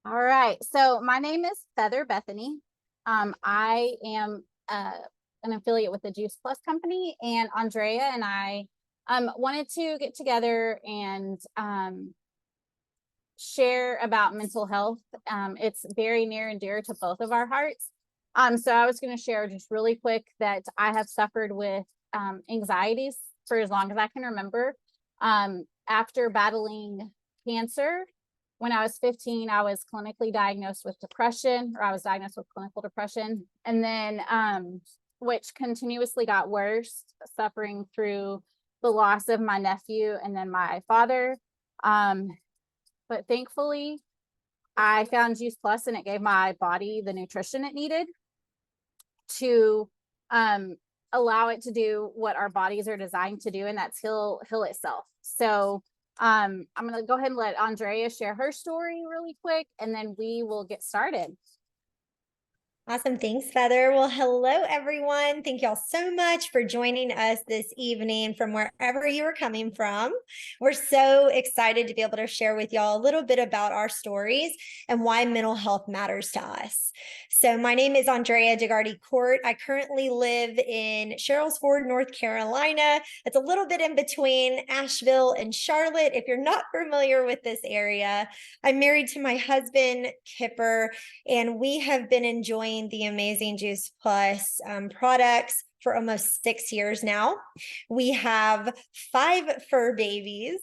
All right. So my name is Feather Bethany. I am an affiliate with the Juice Plus company, and Andrea and I wanted to get together and share about mental health. It's very near and dear to both of our hearts. So I was going to share just really quick that I have suffered with anxieties for as long as I can remember. After battling cancer, when I was 15, I was clinically diagnosed with depression, or I was diagnosed with clinical depression, and then which continuously got worse, suffering through the loss of my nephew and then my father. Um, but thankfully, I found Juice Plus and it gave my body the nutrition it needed to um, allow it to do what our bodies are designed to do, and that's heal itself. So I'm going to go ahead and let Andrea share her story really quick, and then we will get started. Awesome. Thanks, Feather. Well, hello, everyone. Thank y'all so much for joining us this evening from wherever you are coming from. We're so excited to be able to share with y'all a little bit about our stories and why mental health matters to us. So my name is Andrea DeGardi Court. I currently live in Sherrills Ford, North Carolina. It's a little bit in between Asheville and Charlotte. If you're not familiar with this area, I'm married to my husband, Kipper, and we have been enjoying the amazing Juice Plus products for almost 6 years now. We have 5 fur babies,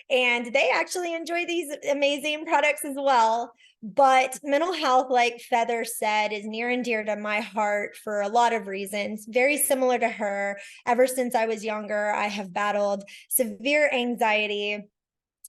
and they actually enjoy these amazing products as well. But mental health, like Feather said, is near and dear to my heart for a lot of reasons. Very similar to her. Ever since I was younger, I have battled severe anxiety,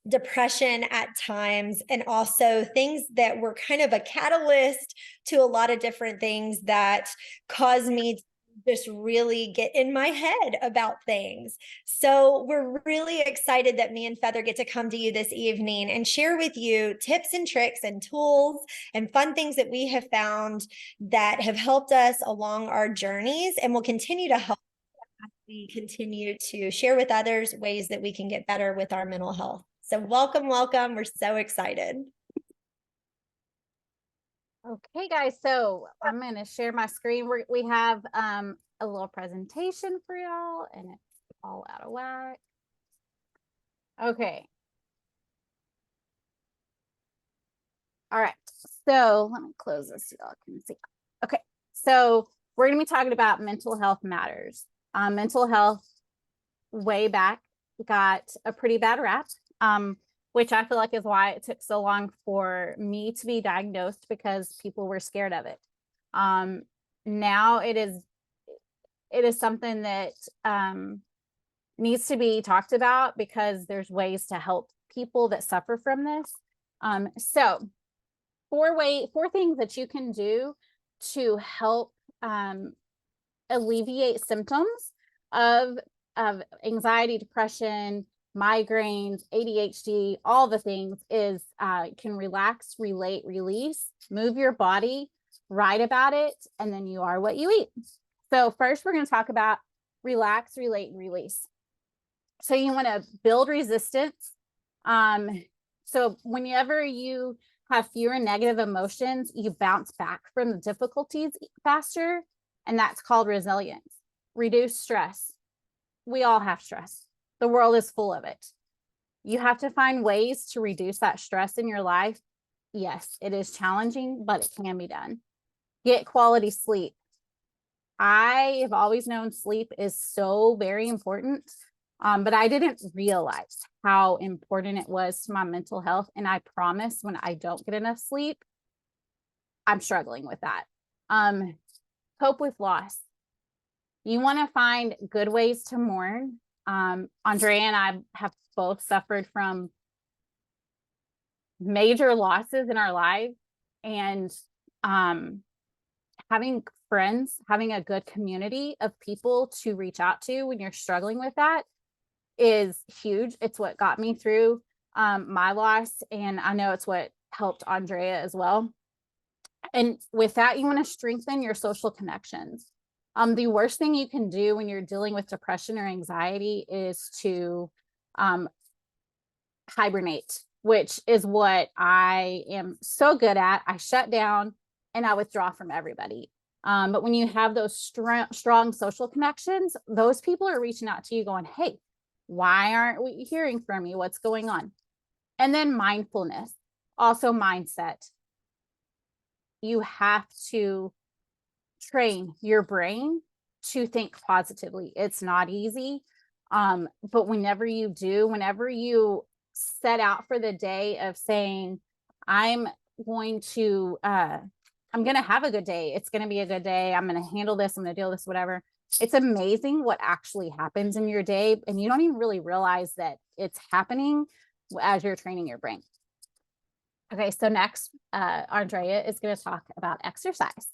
depression at times, and also things that were kind of a catalyst to a lot of different things that caused me to just really get in my head about things. So we're really excited that me and Feather get to come to you this evening and share with you tips and tricks and tools and fun things that we have found that have helped us along our journeys and will continue to help we continue to share with others ways that we can get better with our mental health. So welcome, welcome. We're so excited. Okay, guys. So I'm going to share my screen. We have a little presentation for y'all, and it's all out of whack. Okay. All right. So let me close this so y'all can see. Okay. So we're going to be talking about mental health matters. Mental health way back got a pretty bad rap, which I feel like is why it took so long for me to be diagnosed, because people were scared of it. Now it is something that needs to be talked about, because there's ways to help people that suffer from this. So four things that you can do to help alleviate symptoms of anxiety, depression, migraines, ADHD, all the things is can relax, relate, release, move your body, write about it, and then you are what you eat. So first we're going to talk about relax, relate, and release. So you want to build resistance. So whenever you have fewer negative emotions, you bounce back from the difficulties faster, and that's called resilience. Reduce stress. We all have stress. The world is full of it. You have to find ways to reduce that stress in your life. Yes, it is challenging, but it can be done. Get quality sleep. I have always known sleep is so very important, but I didn't realize how important it was to my mental health. And I promise, when I don't get enough sleep, I'm struggling with that. Cope with loss. You want to find good ways to mourn. Andrea and I have both suffered from major losses in our lives, and having friends, having a good community of people to reach out to when you're struggling with that is huge. It's what got me through my loss, and I know it's what helped Andrea as well. And with that, you want to strengthen your social connections. The worst thing you can do when you're dealing with depression or anxiety is to hibernate. which is what I am so good at. I shut down and I withdraw from everybody. But when you have those strong social connections, those people are reaching out to you going, hey, why aren't we hearing from you? What's going on? And then mindfulness, also mindset. You have to train your brain to think positively. It's not easy. But whenever you do, whenever you set out for the day of saying, I'm going to have a good day. It's going to be a good day. I'm going to handle this. I'm going to deal with this, whatever. It's amazing what actually happens in your day. And you don't even really realize that it's happening as you're training your brain. Okay, so next, Andrea is going to talk about exercise.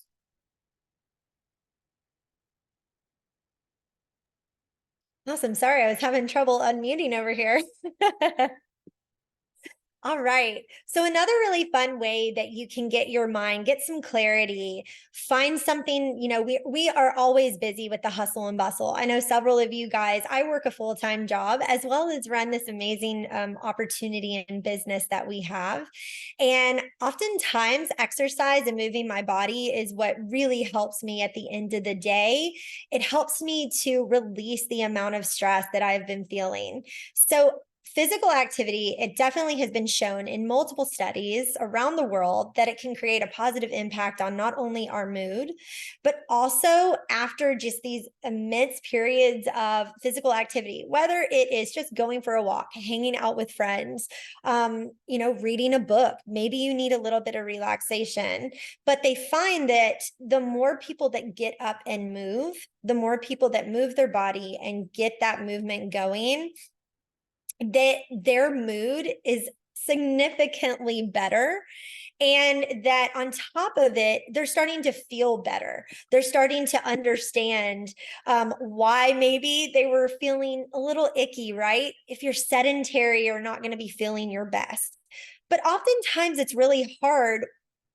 Awesome. Sorry, I was having trouble unmuting over here. All right. So another really fun way that you can get your mind, get some clarity, find something, we are always busy with the hustle and bustle. I know several of you guys, I work a full-time job as well as run this amazing opportunity and business that we have. And oftentimes exercise and moving my body is what really helps me at the end of the day. It helps me to release the amount of stress that I've been feeling. So physical activity, it definitely has been shown in multiple studies around the world that it can create a positive impact on not only our mood, but also after just these immense periods of physical activity, whether it is just going for a walk, hanging out with friends, reading a book, maybe you need a little bit of relaxation. But they find that the more people that get up and move, the more people that move their body and get that movement going, that their mood is significantly better, and that on top of it, they're starting to feel better. They're starting to understand why maybe they were feeling a little icky, right? If you're sedentary, you're not going to be feeling your best. But oftentimes it's really hard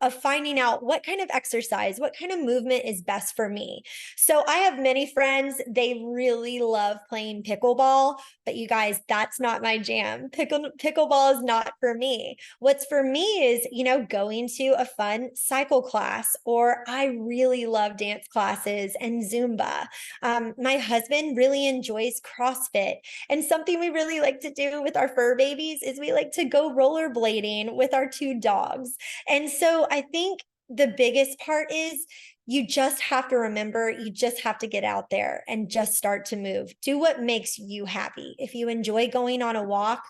of finding out what kind of exercise, what kind of movement is best for me. So I have many friends, they really love playing pickleball, but you guys, that's not my jam. Pickleball is not for me. What's for me is, going to a fun cycle class, or I really love dance classes and Zumba. My husband really enjoys CrossFit. And something we really like to do with our fur babies is we like to go rollerblading with our 2 dogs. And so I think the biggest part is you just have to remember, you just have to get out there and just start to move. Do what makes you happy. If you enjoy going on a walk,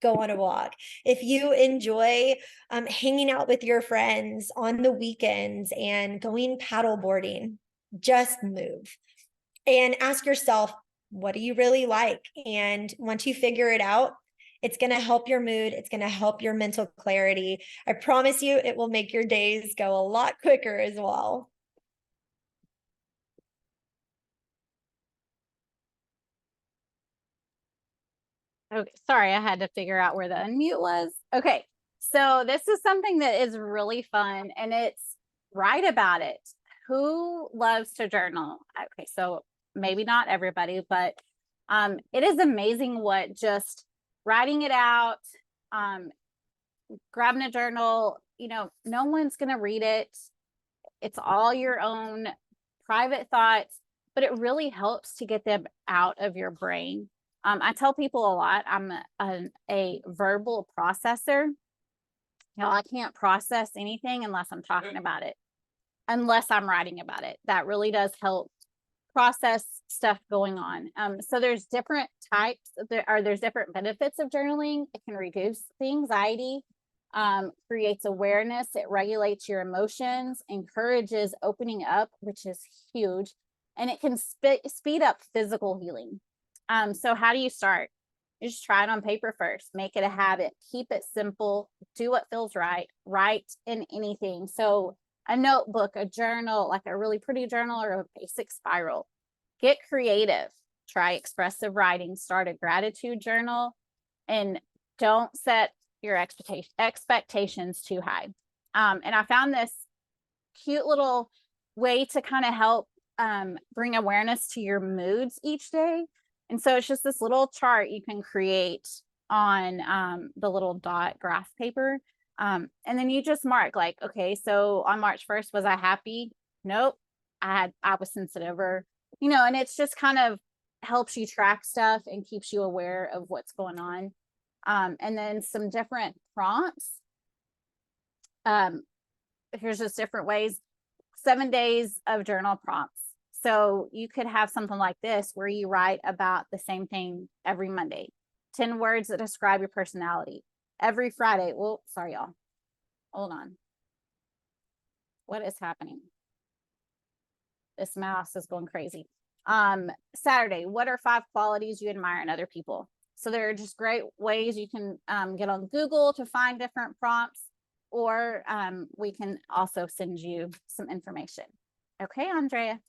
go on a walk. If you enjoy hanging out with your friends on the weekends and going paddle boarding, just move and ask yourself, what do you really like? And once you figure it out, it's going to help your mood. It's going to help your mental clarity. I promise you, it will make your days go a lot quicker as well. Okay, sorry, I had to figure out where the unmute was. Okay, so this is something that is really fun, and it's write about it. Who loves to journal? Okay, so maybe not everybody, but it is amazing what just writing it out, grabbing a journal, no one's going to read it. It's all your own private thoughts, but it really helps to get them out of your brain. I tell people a lot, I'm a verbal processor. I can't process anything unless I'm talking about it, unless I'm writing about it. That really does help process stuff going on. So there's different types, there's different benefits of journaling. It can reduce the anxiety, creates awareness, it regulates your emotions, encourages opening up, which is huge, and it can speed up physical healing. So how do you start? You just try it on paper first, make it a habit, keep it simple, do what feels right, write in anything. So a notebook, a journal, like a really pretty journal or a basic spiral. Get creative, try expressive writing, start a gratitude journal, and don't set your expectations too high. And I found this cute little way to kind of help bring awareness to your moods each day. And so it's just this little chart you can create on the little dot graph paper. And then you just mark like, okay, so on March 1st, was I happy? Nope. I was sensitive, or, and it's just kind of helps you track stuff and keeps you aware of what's going on. And then some different prompts. Here's just different ways. 7 days of journal prompts. So you could have something like this where you write about the same thing every Monday. 10 words that describe your personality. Every Friday. Well, sorry, y'all. Hold on. What is happening? This mouse is going crazy. Saturday, what are 5 qualities you admire in other people? So there are just great ways you can get on Google to find different prompts, or we can also send you some information. Okay, Andrea.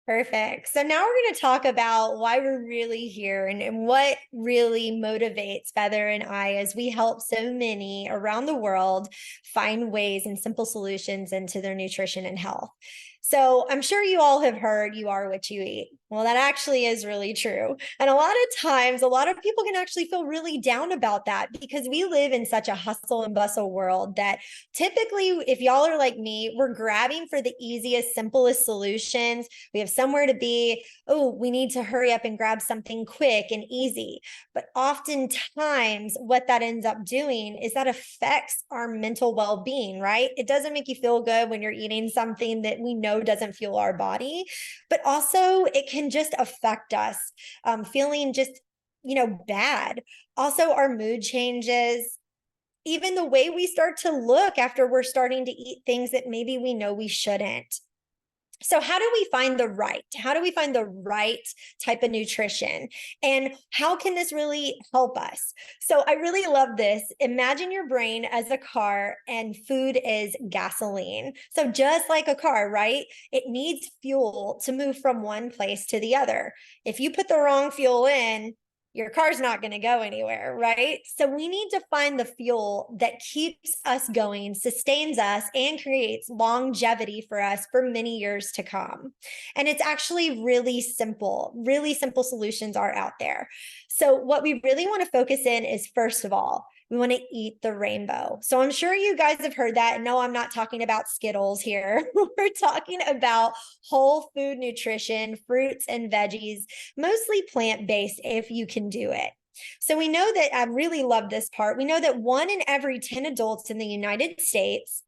Perfect. So now we're going to talk about why we're really here and what really motivates Feather and I as we help so many around the world find ways and simple solutions into their nutrition and health. So I'm sure you all have heard you are what you eat. Well, that actually is really true. And a lot of times, a lot of people can actually feel really down about that because we live in such a hustle and bustle world that typically, if y'all are like me, we're grabbing for the easiest, simplest solutions. We have somewhere to be. Oh, we need to hurry up and grab something quick and easy. But oftentimes, what that ends up doing is that affects our mental well-being, right? It doesn't make you feel good when you're eating something that we know doesn't fuel our body, but also it can just affect us, feeling just, bad. Also, our mood changes. Even the way we start to look after we're starting to eat things that maybe we know we shouldn't. So how do we find the right type of nutrition? And how can this really help us? So I really love this. Imagine your brain as a car and food is gasoline. So just like a car, right? It needs fuel to move from one place to the other. If you put the wrong fuel in, your car's not going to go anywhere, right? So we need to find the fuel that keeps us going, sustains us, and creates longevity for us for many years to come. And it's actually really simple solutions are out there. So what we really want to focus in is, first of all, we want to eat the rainbow. So I'm sure you guys have heard that. No, I'm not talking about Skittles here. We're talking about whole food nutrition, fruits and veggies, mostly plant-based if you can do it. So we know that, I really love this part. We know that 1 in every 10 adults in the United States,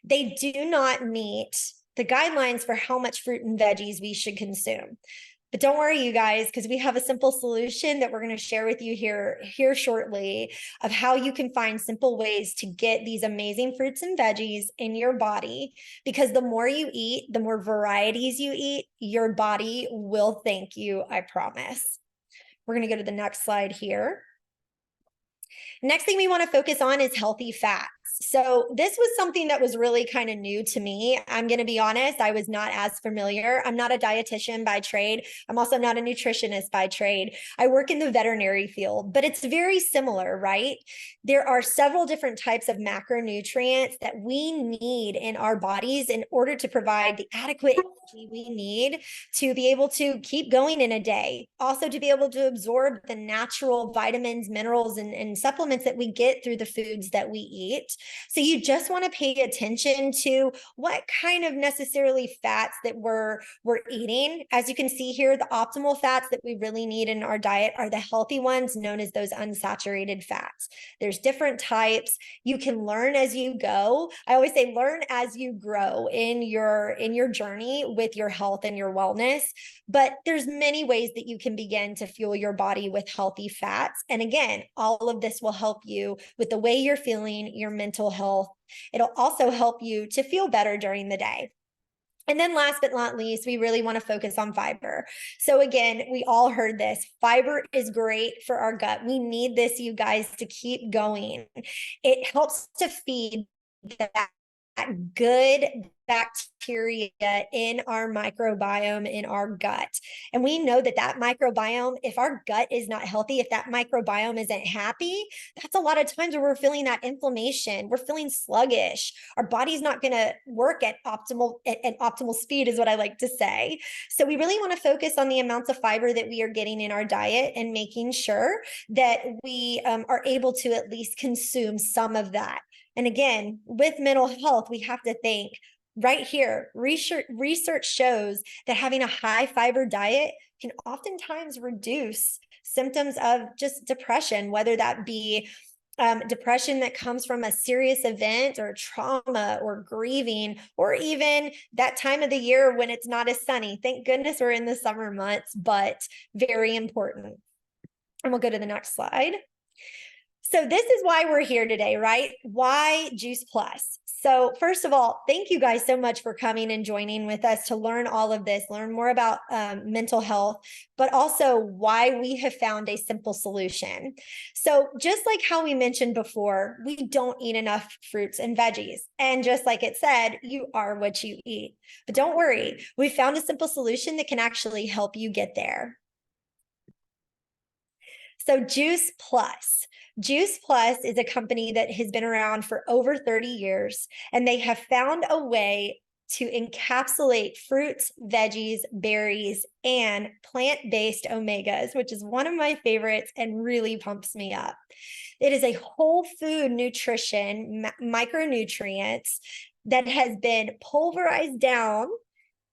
they do not meet the guidelines for how much fruit and veggies we should consume. But don't worry, you guys, because we have a simple solution that we're going to share with you here shortly of how you can find simple ways to get these amazing fruits and veggies in your body. Because the more you eat, the more varieties you eat, your body will thank you, I promise. We're going to go to the next slide here. Next thing we want to focus on is healthy fats. So this was something that was really kind of new to me. I'm going to be honest, I was not as familiar. I'm not a dietitian by trade. I'm also not a nutritionist by trade. I work in the veterinary field, but it's very similar, right? There are several different types of macronutrients that we need in our bodies in order to provide the adequate energy we need to be able to keep going in a day. Also to be able to absorb the natural vitamins, minerals, and supplements that we get through the foods that we eat. So you just want to pay attention to what kind of necessarily fats that we're eating. As you can see here, the optimal fats that we really need in our diet are the healthy ones, known as those unsaturated fats. There's different types. You can learn as you go. I always say learn as you grow in your journey with your health and your wellness. But there's many ways that you can begin to fuel your body with healthy fats. And again, all of this will help you with the way you're feeling, your mental health. It'll also help you to feel better during the day. And then last but not least, we really want to focus on fiber. So again, we all heard this. Fiber is great for our gut. We need this, you guys, to keep going. It helps to feed that good bacteria in our microbiome, in our gut. And we know that that microbiome, if our gut is not healthy, if that microbiome isn't happy, that's a lot of times where we're feeling that inflammation. We're feeling sluggish. Our body's not going to work at optimal speed, is what I like to say. So we really want to focus on the amounts of fiber that we are getting in our diet and making sure that we are able to at least consume some of that. And again, with mental health, we have to think right here, research shows that having a high fiber diet can oftentimes reduce symptoms of just depression, whether that be depression that comes from a serious event or trauma or grieving, or even that time of the year when it's not as sunny. Thank goodness we're in the summer months, but very important. And we'll go to the next slide. So this is why we're here today, right? Why Juice Plus? So first of all, thank you guys so much for coming and joining with us to learn all of this, learn more about mental health, but also why we have found a simple solution. So just like how we mentioned before, we don't eat enough fruits and veggies. And just like it said, you are what you eat. But don't worry, we found a simple solution that can actually help you get there. So Juice Plus. Juice Plus is a company that has been around for over 30 years, and they have found a way to encapsulate fruits, veggies, berries, and plant-based omegas, which is one of my favorites and really pumps me up. It is a whole food nutrition, micronutrients that has been pulverized down,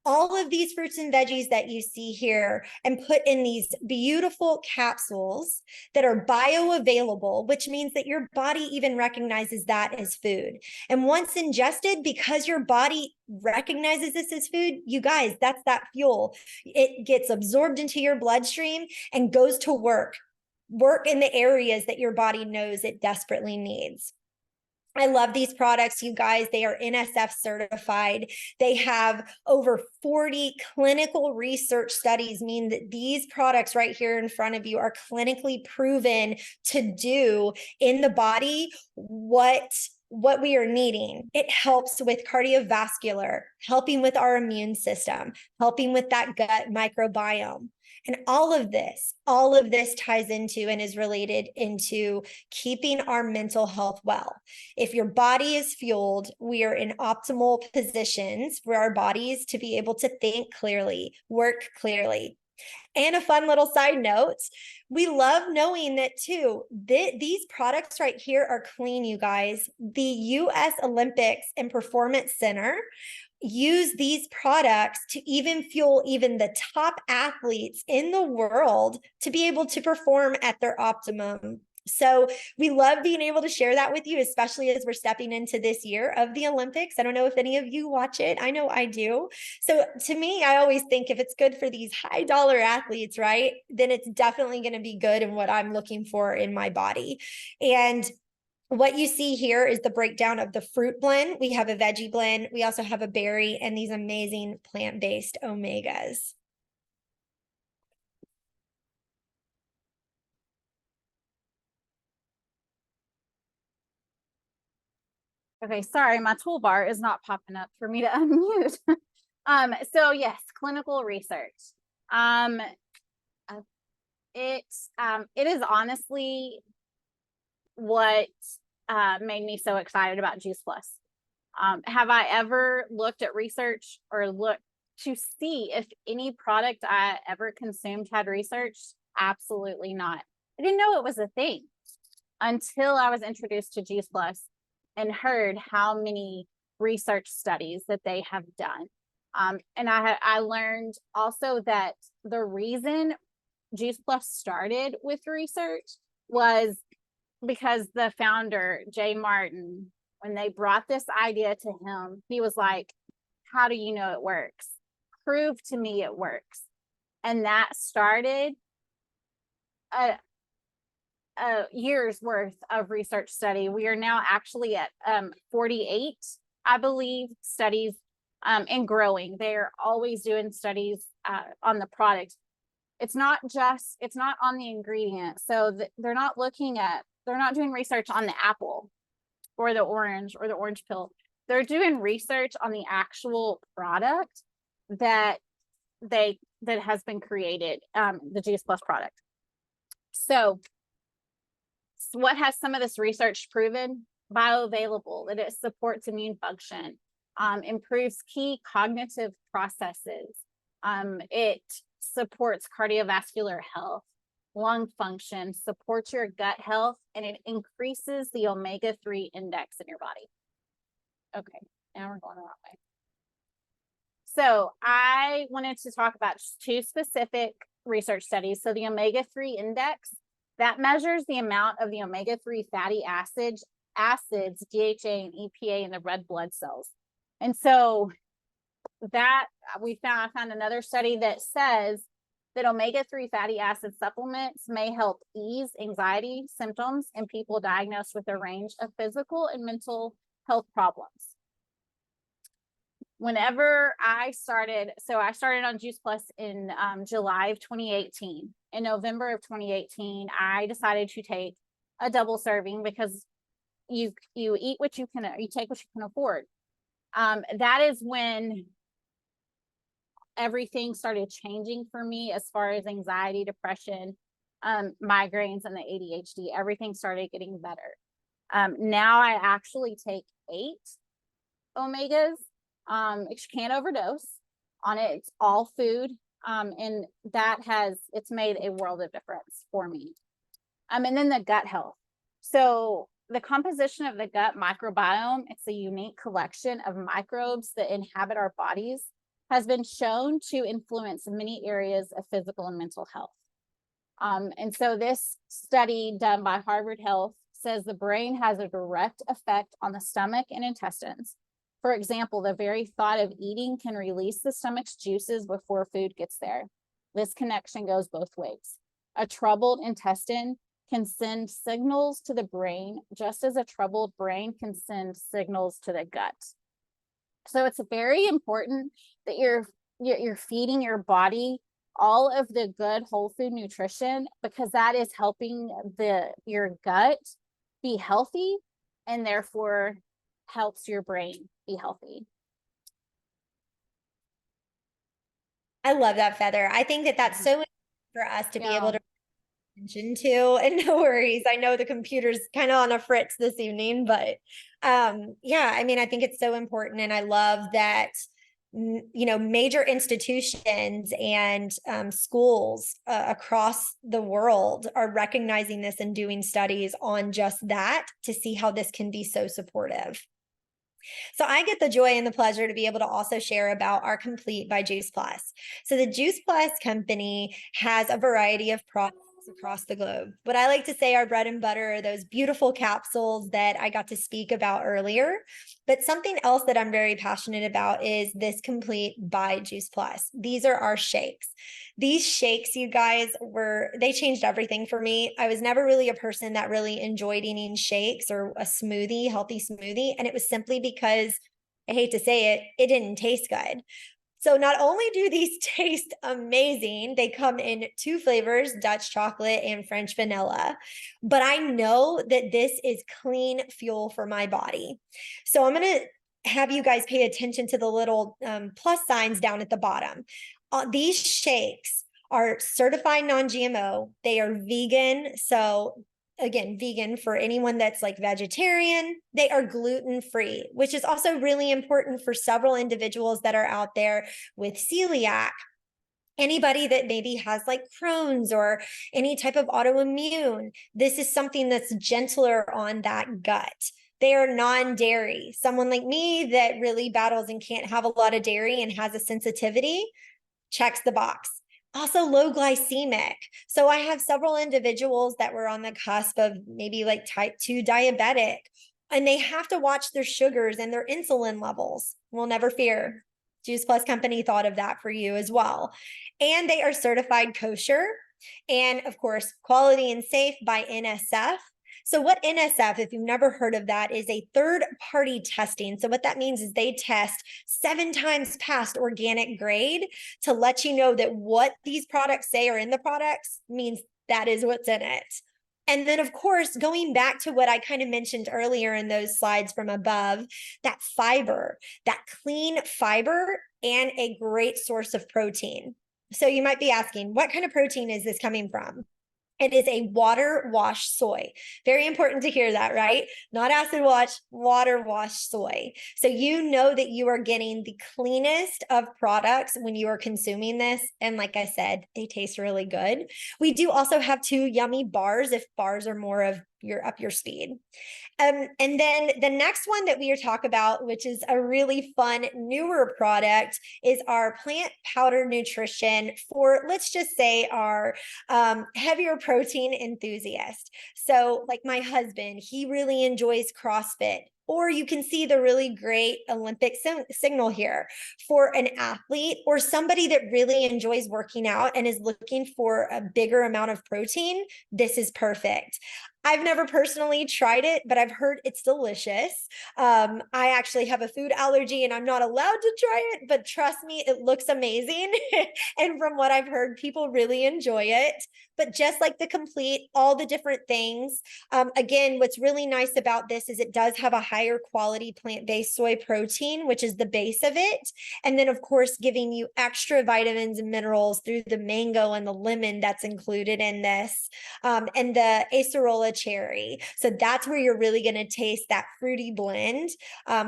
all of these fruits and veggies that you see here, and put in these beautiful capsules that are bioavailable, which means that your body even recognizes that as food. And once ingested, because your body recognizes this as food, you guys, that's that fuel. It gets absorbed into your bloodstream and goes to work in the areas that your body knows it desperately needs. I love these products, you guys. They are NSF certified. They have over 40 clinical research studies, mean that these products right here in front of you are clinically proven to do in the body what we are needing. It helps with cardiovascular, helping with our immune system, helping with that gut microbiome. And all of this ties into and is related into keeping our mental health well. If your body is fueled, we are in optimal positions for our bodies to be able to think clearly, work clearly. And a fun little side note, we love knowing that too, these products right here are clean, you guys. The U.S. Olympics and Performance Center use these products to even fuel even the top athletes in the world to be able to perform at their optimum. So we love being able to share that with you, especially as we're stepping into this year of the Olympics. I don't know if any of you watch it. I know I do. So to me, I always think if it's good for these high dollar athletes, right, then it's definitely going to be good in what I'm looking for in my body. And what you see here is the breakdown of the fruit blend. We have a veggie blend. We also have a berry and these amazing plant-based omegas. Okay, sorry, my toolbar is not popping up for me to unmute. So yes, clinical research. It is honestly what made me so excited about Juice Plus. Have I ever looked at research or looked to see if any product I ever consumed had research? Absolutely not. I didn't know it was a thing until I was introduced to Juice Plus and heard how many research studies that they have done. And I learned also that the reason Juice Plus started with research was because the founder, Jay Martin, when they brought this idea to him, he was like, how do you know it works? Prove to me it works. And that started a year's worth of research study. We are now actually at 48, I believe, studies and growing. They're always doing studies on the product. It's not on the ingredient. So they're not doing research on the apple or the orange pill. they're doing research on the actual product that has been created, the Juice Plus product. So what has some of this research proven? Bioavailable, that it supports immune function, improves key cognitive processes. It supports cardiovascular health, lung function, supports your gut health, and it increases the omega-3 index in your body. Okay, now we're going the wrong way. So I wanted to talk about just two specific research studies. So the omega-3 index, that measures the amount of the omega-3 fatty acids, DHA and EPA in the red blood cells. And so that I found another study that says that omega-3 fatty acid supplements may help ease anxiety symptoms in people diagnosed with a range of physical and mental health problems. Whenever I started on Juice Plus in July of 2018. In November of 2018, I decided to take a double serving because you eat what you take what you can afford. That is when everything started changing for me as far as anxiety, depression, migraines, and the ADHD. Everything started getting better. Now I actually take 8 omegas. You can't overdose on it. It's all food. And it's made a world of difference for me. And then the gut health. So the composition of the gut microbiome, it's a unique collection of microbes that inhabit our bodies, has been shown to influence many areas of physical and mental health. And so this study done by Harvard Health says the brain has a direct effect on the stomach and intestines. For example, the very thought of eating can release the stomach's juices before food gets there. This connection goes both ways. A troubled intestine can send signals to the brain, just as a troubled brain can send signals to the gut. So it's very important that you're feeding your body all of the good whole food nutrition, because that is helping your gut be healthy, and therefore helps your brain be healthy. I love that, Feather. I think that that's so important for us to be able to pay attention to. And no worries, I know the computer's kind of on a fritz this evening, but yeah, I mean, I think it's so important. And I love that, major institutions and schools across the world are recognizing this and doing studies on just that to see how this can be so supportive. So I get the joy and the pleasure to be able to also share about our Complete by Juice Plus. So the Juice Plus company has a variety of products across the globe. But I like to say our bread and butter are those beautiful capsules that I got to speak about earlier. But something else that I'm very passionate about is this Complete by Juice Plus. These are our shakes. These shakes, you guys, they changed everything for me. I was never really a person that really enjoyed eating shakes or a smoothie, healthy smoothie. And it was simply because, I hate to say it, it didn't taste good. So not only do these taste amazing, they come in 2 flavors, Dutch chocolate and French vanilla, but I know that this is clean fuel for my body. So I'm going to have you guys pay attention to the little plus signs down at the bottom. These shakes are certified non-GMO. They are vegan. So again, vegan for anyone that's like vegetarian. They are gluten-free, which is also really important for several individuals that are out there with celiac. Anybody that maybe has like Crohn's or any type of autoimmune, this is something that's gentler on that gut. They are non-dairy. Someone like me that really battles and can't have a lot of dairy and has a sensitivity, checks the box. Also low glycemic. So I have several individuals that were on the cusp of maybe like type 2 diabetic, and they have to watch their sugars and their insulin levels. Well, never fear. Juice Plus Company thought of that for you as well. And they are certified kosher. And of course, quality and safe by NSF. So what NSF, if you've never heard of that, is a third-party testing. So what that means is they test 7 times past organic grade to let you know that what these products say are in the products means that is what's in it. And then, of course, going back to what I kind of mentioned earlier in those slides from above, that fiber, that clean fiber, and a great source of protein. So you might be asking, what kind of protein is this coming from? It is a water wash soy. Very important to hear that, right? Not acid wash, water wash soy. So you know that you are getting the cleanest of products when you are consuming this. And like I said, they taste really good. We do also have 2 yummy bars if bars are more of your up your speed. And then the next one that we are talk about, which is a really fun, newer product, is our plant powder nutrition for, let's just say, our heavier protein enthusiast. So like my husband, he really enjoys CrossFit. Or you can see the really great Olympic signal here for an athlete or somebody that really enjoys working out and is looking for a bigger amount of protein. This is perfect. I've never personally tried it, but I've heard it's delicious. I actually have a food allergy and I'm not allowed to try it, but trust me, it looks amazing. And from what I've heard, people really enjoy it. But just like the complete, all the different things. Again, what's really nice about this is it does have a higher quality plant-based soy protein, which is the base of it. And then, of course, giving you extra vitamins and minerals through the mango and the lemon that's included in this, and the acerola cherry. So that's where you're really going to taste that fruity blend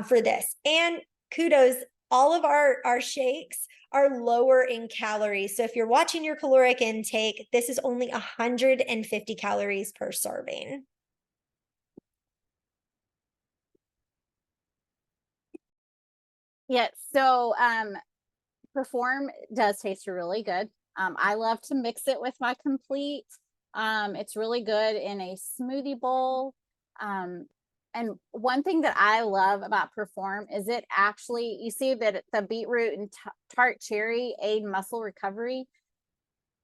for this. And kudos, all of our shakes are lower in calories. So if you're watching your caloric intake, this is only 150 calories per serving. Yeah, so Perform does taste really good. I love to mix it with my complete. It's really good in a smoothie bowl. And one thing that I love about Perform is it actually, you see that the beetroot and tart cherry aid muscle recovery.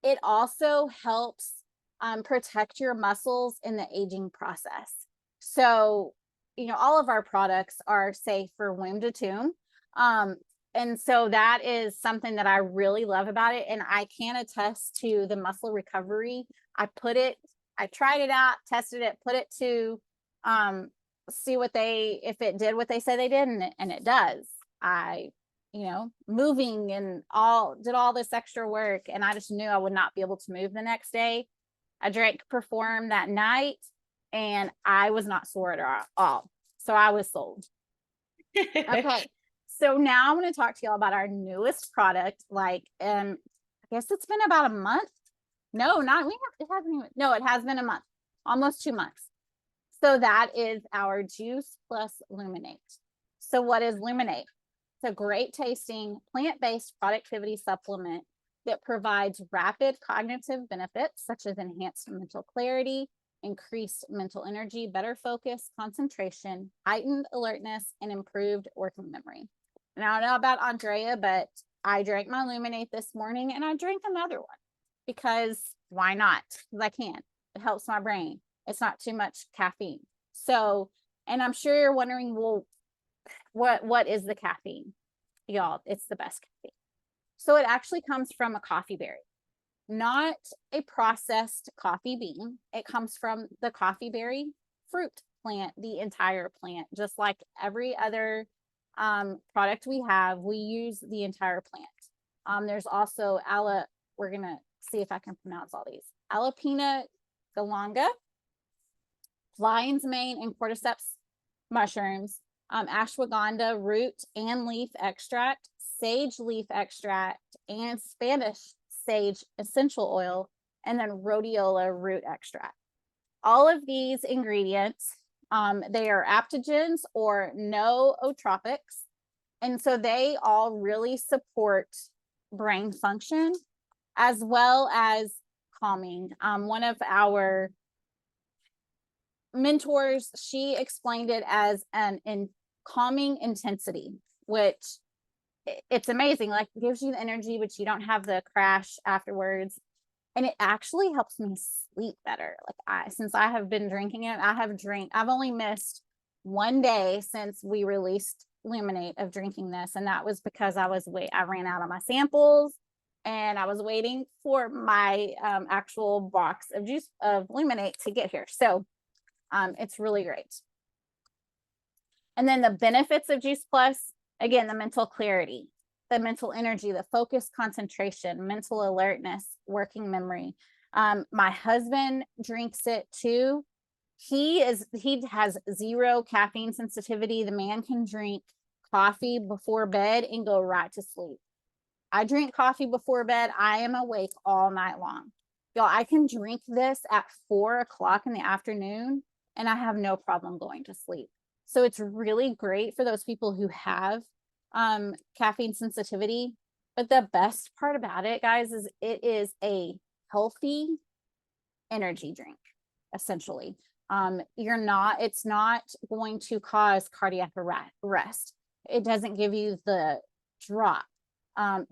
It also helps protect your muscles in the aging process. So, all of our products are safe for womb to tomb. And so that is something that I really love about it. And I can attest to the muscle recovery. I tried it out, tested it, put it to see if it did what they said they did, and it does. I moving and did all this extra work, and I just knew I would not be able to move the next day. I drank Perform that night and I was not sore at all. So I was sold. Okay. So now I'm going to talk to y'all about our newest product. I guess it's been about a month. No, it has been a month, almost 2 months. So that is our Juice Plus Luminate. So what is Luminate? It's a great tasting plant-based productivity supplement that provides rapid cognitive benefits such as enhanced mental clarity, increased mental energy, better focus, concentration, heightened alertness, and improved working memory. And I don't know about Andrea, but I drank my Luminate this morning and I drank another one because why not? Because I can. It helps my brain. It's not too much caffeine. So, and I'm sure you're wondering, well, what is the caffeine? Y'all, it's the best caffeine. So it actually comes from a coffee berry, not a processed coffee bean. It comes from the coffee berry fruit plant, the entire plant, just like every other product we have, we use the entire plant. There's also we're gonna see if I can pronounce all these. Alapina galanga, lion's mane and cordyceps mushrooms, ashwagandha root and leaf extract, sage leaf extract, and Spanish sage essential oil, and then rhodiola root extract. All of these ingredients, they are aptogens or nootropics. And so they all really support brain function as well as calming. One of our mentors, she explained it as an calming intensity, which it's amazing. Like, it gives you the energy, but you don't have the crash afterwards. And it actually helps me sleep better. Since I have been drinking it, I've only missed 1 day since we released Luminate of drinking this. And that was because I ran out of my samples and I was waiting for my actual box of juice of Luminate to get here. So it's really great. And then the benefits of Juice Plus, again, the mental clarity, the mental energy, the focus, concentration, mental alertness, working memory. My husband drinks it too. He has zero caffeine sensitivity. The man can drink coffee before bed and go right to sleep. I drink coffee before bed. I am awake all night long. Y'all, I can drink this at 4 o'clock in the afternoon and I have no problem going to sleep. So it's really great for those people who have caffeine sensitivity. But the best part about it, guys, is it is a healthy energy drink, essentially. It's not going to cause cardiac arrest. It doesn't give you the drop.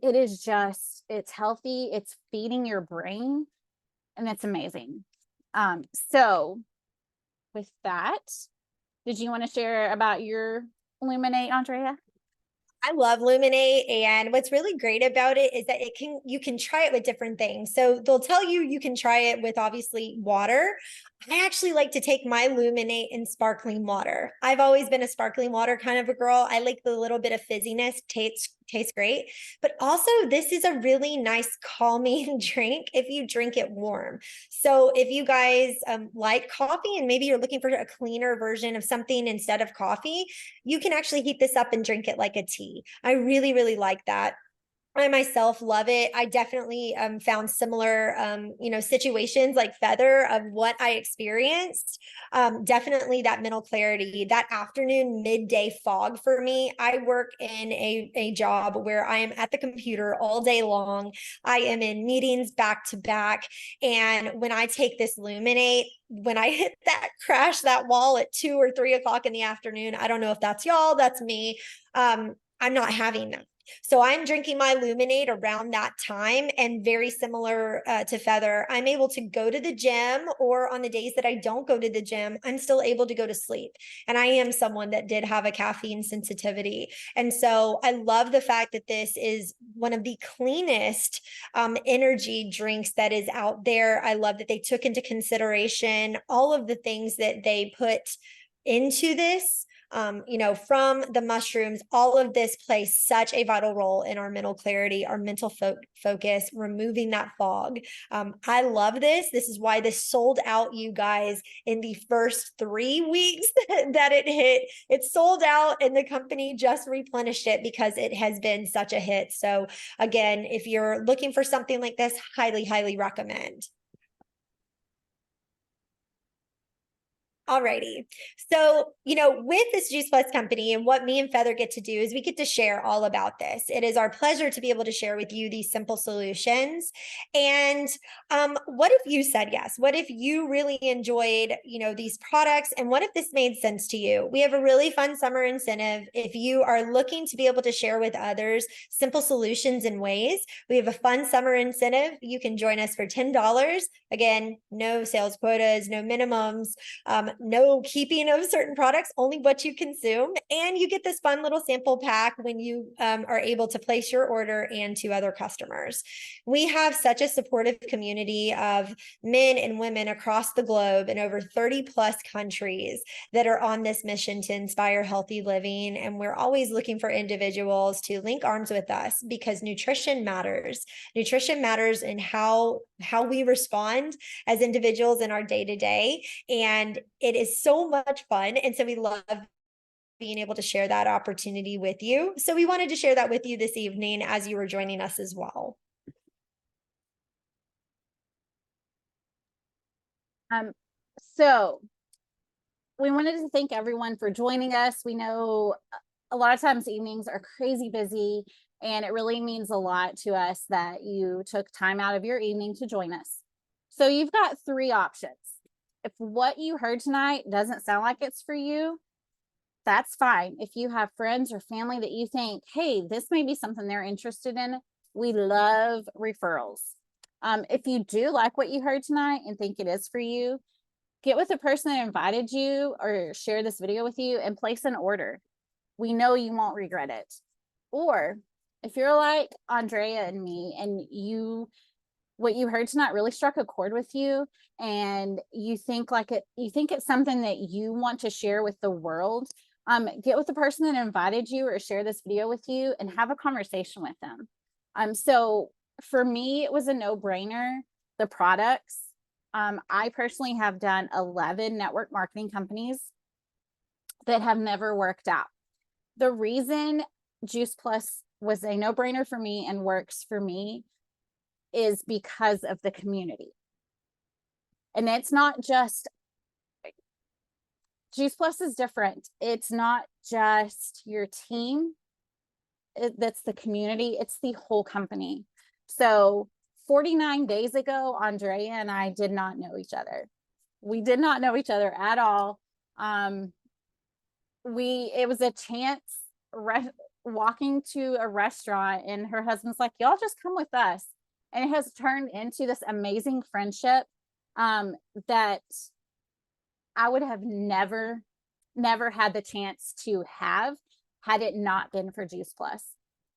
It is just, it's healthy, it's feeding your brain, and it's amazing. So with that, did you want to share about your Luminate, Andrea? I love Luminate, and what's really great about it is that you can try it with different things. So they'll tell you can try it with obviously water. I actually like to take my Luminate in sparkling water. I've always been a sparkling water kind of a girl. I like the little bit of fizziness, tastes great. But also, this is a really nice calming drink if you drink it warm. So if you guys like coffee and maybe you're looking for a cleaner version of something instead of coffee, you can actually heat this up and drink it like a tea. I really, really like that. I myself love it. I definitely found similar, situations like Feather of what I experienced. Definitely that mental clarity, that afternoon midday fog for me. I work in a job where I am at the computer all day long. I am in meetings back to back. And when I take this Luminate, when I hit that wall at 2 or 3 o'clock in the afternoon, I don't know if that's y'all, that's me. I'm not having that. So I'm drinking my Luminate around that time, and very similar to Feather, I'm able to go to the gym, or on the days that I don't go to the gym, I'm still able to go to sleep. And I am someone that did have a caffeine sensitivity. And so I love the fact that this is one of the cleanest energy drinks that is out there. I love that they took into consideration all of the things that they put into this. From the mushrooms, all of this plays such a vital role in our mental clarity, our mental focus, removing that fog. I love this. This is why this sold out, you guys, in the first 3 weeks that it hit. It sold out, and the company just replenished it because it has been such a hit. So again, if you're looking for something like this, highly, highly recommend. Alrighty. So, with this Juice Plus company, and what me and Feather get to do is we get to share all about this. It is our pleasure to be able to share with you these simple solutions. And what if you said yes? What if you really enjoyed, these products? And what if this made sense to you? We have a really fun summer incentive. If you are looking to be able to share with others simple solutions and ways, we have a fun summer incentive. You can join us for $10. Again, no sales quotas, no minimums. No keeping of certain products, only what you consume. And you get this fun little sample pack when you are able to place your order and to other customers. We have such a supportive community of men and women across the globe in over 30 plus countries that are on this mission to inspire healthy living. And we're always looking for individuals to link arms with us, because nutrition matters. Nutrition matters in how we respond as individuals in our day-to-day. And it is so much fun. And so we love being able to share that opportunity with you. So we wanted to share that with you this evening as you were joining us as well. So we wanted to thank everyone for joining us. We know a lot of times evenings are crazy busy, and it really means a lot to us that you took time out of your evening to join us. So you've got 3 options. If what you heard tonight doesn't sound like it's for you, that's fine. If you have friends or family that you think, hey, this may be something they're interested in, we love referrals. If you do like what you heard tonight and think it is for you, get with the person that invited you or share this video with you and place an order. We know you won't regret it. Or if you're like Andrea and me, and what you heard tonight really struck a chord with you, and you think it's something that you want to share with the world, get with the person that invited you or share this video with you and have a conversation with them. So for me, it was a no-brainer. The products, I personally have done 11 network marketing companies that have never worked out. The reason Juice Plus was a no-brainer for me and works for me is because of the community. And it's not just, Juice Plus is different. It's not just your team, that's the community, it's the whole company. So 49 days ago, Andrea and I did not know each other. We did not know each other at all. It was a chance walking to a restaurant, and her husband's like, y'all just come with us. And it has turned into this amazing friendship that I would have never had the chance to have had it not been for Juice Plus.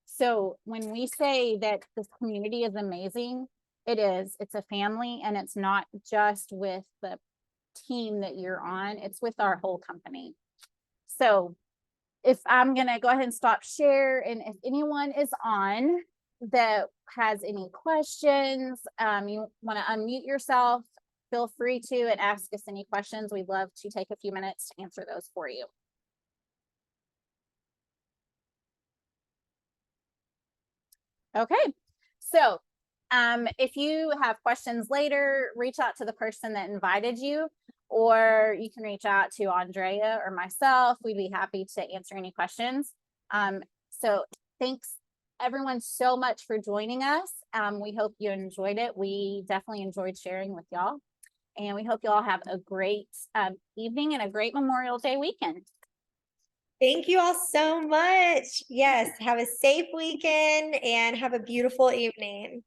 So when we say that this community is amazing, it is. It's a family, and it's not just with the team that you're on, it's with our whole company. So if I'm going to go ahead and stop share, and if anyone is on that has any questions, you want to unmute yourself, feel free to, and ask us any questions. We'd love to take a few minutes to answer those for you. Okay, so if you have questions later, reach out to the person that invited you, or you can reach out to Andrea or myself. We'd be happy to answer any questions. So thanks everyone so much for joining us. We hope you enjoyed it. We definitely enjoyed sharing with y'all, and we hope you all have a great evening and a great Memorial Day weekend. Thank you all so much. Yes, have a safe weekend and have a beautiful evening.